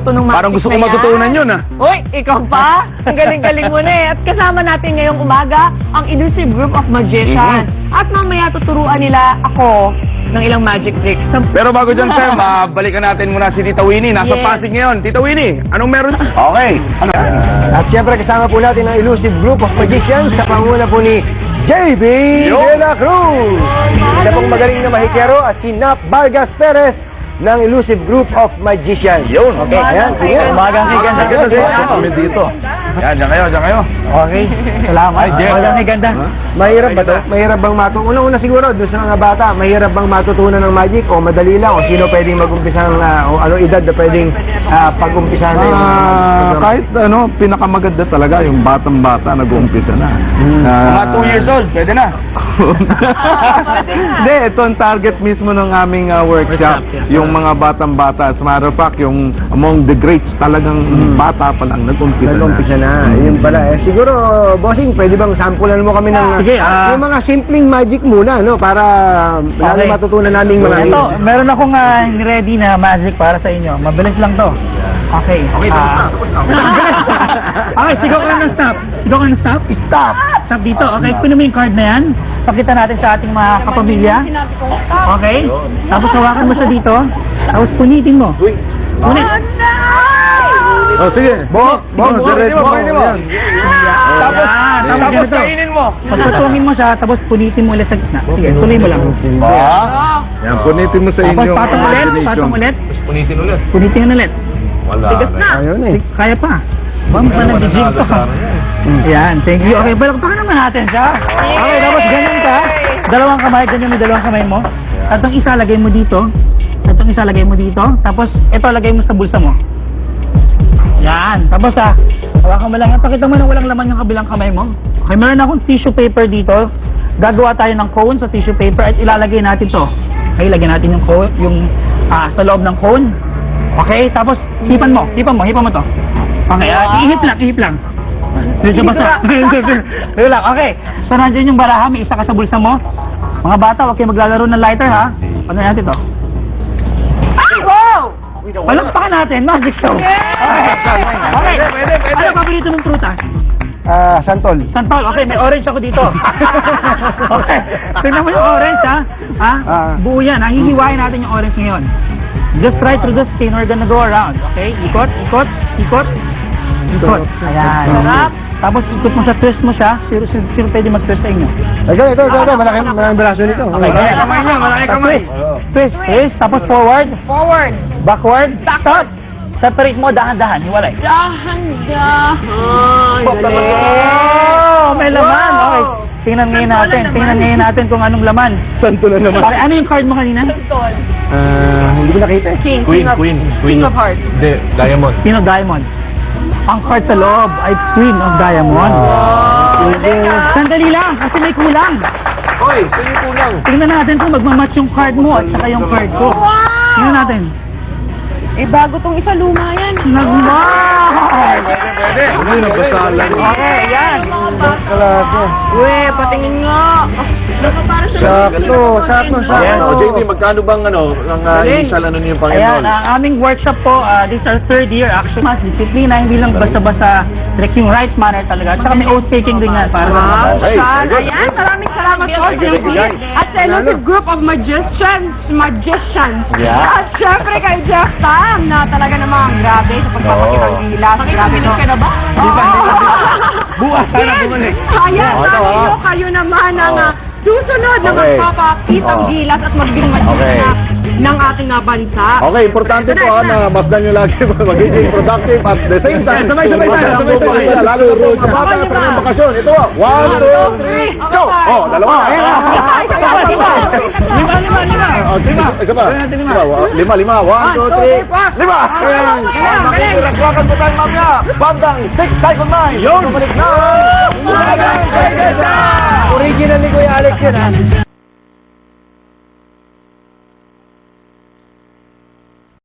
matuto ng magic. Parang gusto ko matutunan yun, ah. Uy, ikaw pa? Ang galing-galing mo na eh. At kasama natin ngayong umaga ang Elusive Group of Magicians. At mamaya tuturuan nila ako ng ilang magic tricks. Pero bago dyan, Sam, balikan natin muna si Tita Winnie. Nasa Yes. Pasig ngayon. Tita Winnie, anong meron? Okay. Ano? At siyempre kasama po natin ang Elusive Group of Magicians sa panguna po ni JB De La Cruz. Isa pong magaling na mahikero at si Nap Vargas Perez ng Elusive Group of Magicians. Yun. Okay, ayan. Sige, umagang ganda. Kami dito. Yan, dyan kayo. Okay, salamat. Ay, Jeff. Umagang ganda. Mahirap ba to? Mahirap bang matutunan? Unang-una siguro, doon sa mga bata, mahirap bang matutunan ng magic o madali lang? O sino pwedeng mag-umpisa o anong edad na pwedeng pag-umpisa na yung Kahit pinakamaganda talaga yung batang-bata nag-uumpisa na. Mga 2 years old, pwede na. Hindi, ito ang target mismo ng aming workshop. Yung mga batang-bata. As a matter of fact, yung among the greats talagang bata pa lang nag-umpisa na. Yun pala. Siguro, bossing, pwede bang sampulan mo kami ng yung mga simpleng magic muna, no? Para lalo matutunan namin mga Ito, meron akong ready na magic para sa inyo. Mabilis lang to. Okay. Okay, sigaw ka ng stop. Sigaw ka ng stop? Stop. Stop dito. Okay, kunin mo yung card na yan. Pakita natin sa ating mga kapamilya. Okay? Tapos hawakan mo siya dito. Tapos punitin mo. Punit. Oh, sige. Diretso mo. Tapos kainin mo. Pagpatungin mo siya, tapos punitin mo ulit sa gitna. Sige, tuloy mo lang. Yan, punitin mo sa Tapos inyo. patong ulit. Punitin ulit. Punitin ulit. Tigas na. Ayun eh. Kaya pa. Ma'am, panag-gym to. Yan, thank you. Okay, balakpakan naman natin siya. Okay, tapos ganyan ka. Dalawang kamay, ganyan mo dalawang kamay mo. At ang isa lagay mo dito. At ang isa lagay mo dito. Tapos ito lagay mo sa bulsa mo. Yan. Tapos hawakan mo lang yan. Pakita mo na walang laman yung kabilang kamay mo. Okay, meron akong tissue paper dito. Gagawa tayo ng cone sa tissue paper at ilalagay natin to. Okay, lagyan natin yung cone, sa loob ng cone. Okay, tapos hipan mo to. Okay, ihip lang. Medyo basa. Medyo lang, okay. So, nandiyan yung baraha, may isa ka sa bulsa mo. Mga bata, huwag kayo maglalaro ng lighter, ha? Ano natin to? Wow! Palakpakan natin, magic show. Okay. Ano paborito mong prutas? Santol. Santol, okay, may orange ako dito. Okay, tingnan mo yung orange, ha? Buo yan, hihiwain natin yung orange ngayon. Just right through the skin, we're gonna go around, okay? Ikot. Ayan. Sarap. Tapos ikot mo siya, twist mo siya. Sino pwede mag-twist sa inyo? Ito. Malaking braso nito. Okay, Malaki kamay niya, malaki kamay. Twist. Tapos forward. Forward. Backward. Stop. Separate mo, dahan-dahan. Hiwalay. Dahan-dahan. Oh, may laman. Okay. Tingnan ngayon natin kung anong laman. Santol na naman. Okay, ano yung card mo kanina? Santol. Hindi ko nakita. King of Hearts. Hindi, Diamond. King of Diamond. Ang card sa loob ay Queen of Diamond. Sandali lang, kasi may kulang. Hoy, sino kulang? Tingnan natin kung magmamatch yung card mo at saka yung card ko. Tingnan natin. Bago tong isa luma yan. Nag-match! Pwede. Okay, yan. Uy, patingin nga. Para sa Sakto. Ayan, JT, magkano bang initial niyo pang Ayan, ang aming workshop po, this is our third year actually. Mas disiplina, hindi lang basta-basta direct yung right manner talaga. At saka may oath-taking din yan. Para Ayan, maraming salamat po, JP. At sa Elusive Group of Magicians. Yeah. At syempre kay Jeff Tam, na talaga namang grabe sa pagpapakita ng gilas. Grabe to. Ka na ba? Bukas sana bumalik. Ayan, kayo naman ang susunod na magpapakitang gilas at magiging magiging ng ating bansa. Okay, importante po na masdan nyo lagi magiging productive at the same time. Sabay tayo. Lalo yung mga bata na ng bakasyon. Ito, 1, 2, 3, go! Oh, dalawa. Lima. 1, 2, 3, 5. Nakikilagwakan po tayo mamaya. Bandang 6 Tycoon 9. Yung balik na. Original ni Kuya Alex yun,